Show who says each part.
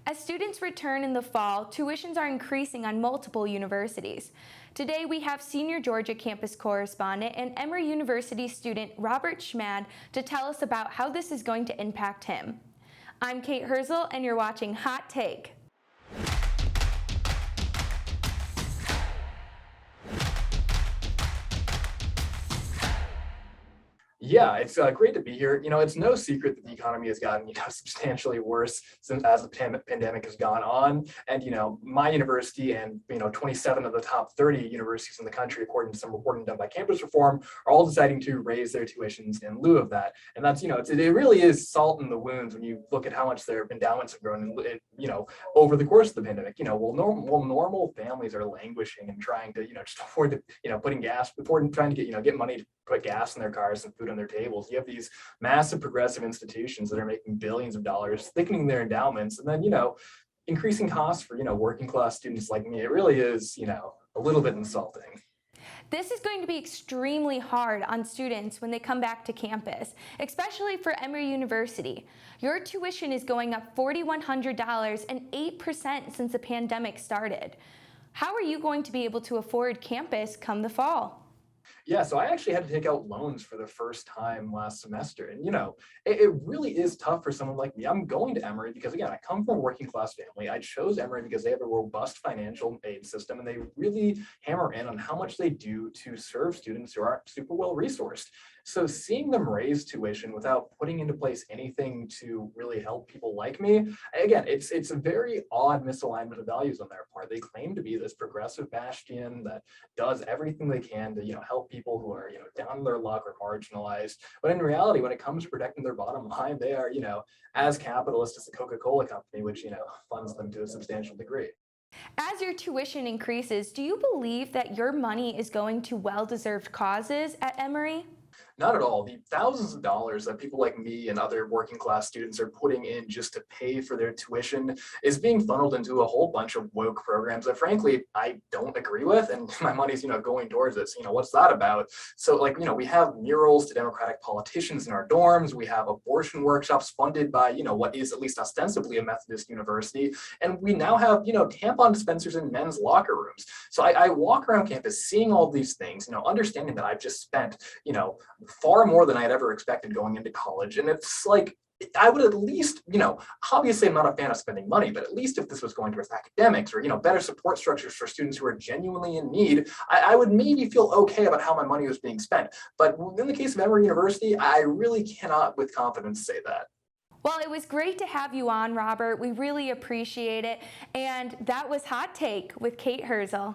Speaker 1: As students return in the fall, tuitions are increasing on multiple universities. Today we have Senior Georgia campus correspondent and Emory University student Robert Schmad to tell us about how this is going to impact him. I'm Kate Herzl and you're watching Hot Take.
Speaker 2: Yeah, it's great to be here. It's no secret that the economy has gotten, substantially worse since as the pandemic has gone on. And, my university and, 27 of the top 30 universities in the country, according to some reporting done by Campus Reform, are all deciding to raise their tuitions in lieu of that. And that's, it really is salt in the wounds when you look at how much their endowments have grown, over the course of the pandemic. Normal families are languishing and trying to, just afford to, putting gas, trying to get money to put gas in their cars and food on their tables. You have these massive progressive institutions that are making billions of dollars, thickening their endowments, and then, increasing costs for, working class students like me. It really is, a little bit insulting.
Speaker 1: This is going to be extremely hard on students when they come back to campus, especially for Emory University. Your tuition is going up $4,100 and 8% since the pandemic started. How are you going to be able to afford campus come the fall?
Speaker 2: Yeah, so I actually had to take out loans for the first time last semester. And, it really is tough for someone like me. I'm going to Emory because, again, I come from a working class family. I chose Emory because they have a robust financial aid system and they really hammer in on how much they do to serve students who aren't super well resourced. So seeing them raise tuition without putting into place anything to really help people like me, again, it's a very odd misalignment of values on their part. They claim to be this progressive bastion that does everything they can to, help people who are, down in their luck or marginalized. But in reality, when it comes to protecting their bottom line, they are, as capitalist as the Coca-Cola company, which, funds them to a substantial degree.
Speaker 1: As your tuition increases, do you believe that your money is going to well-deserved causes at Emory?
Speaker 2: Not at all. The thousands of dollars that people like me and other working class students are putting in just to pay for their tuition is being funneled into a whole bunch of woke programs that frankly I don't agree with, and my money's going towards it. So, what's that about? So we have murals to Democratic politicians in our dorms, we have abortion workshops funded by what is at least ostensibly a Methodist university, and we now have tampon dispensers in men's locker rooms. So I walk around campus seeing all these things, understanding that I've just spent far more than I had ever expected going into college. And it's like, I would at least, obviously I'm not a fan of spending money, but at least if this was going towards academics or, better support structures for students who are genuinely in need, I would maybe feel okay about how my money was being spent. But in the case of Emory University, I really cannot with confidence say that.
Speaker 1: Well, it was great to have you on, Robert. We really appreciate it. And that was Hot Take with Kate Herzl.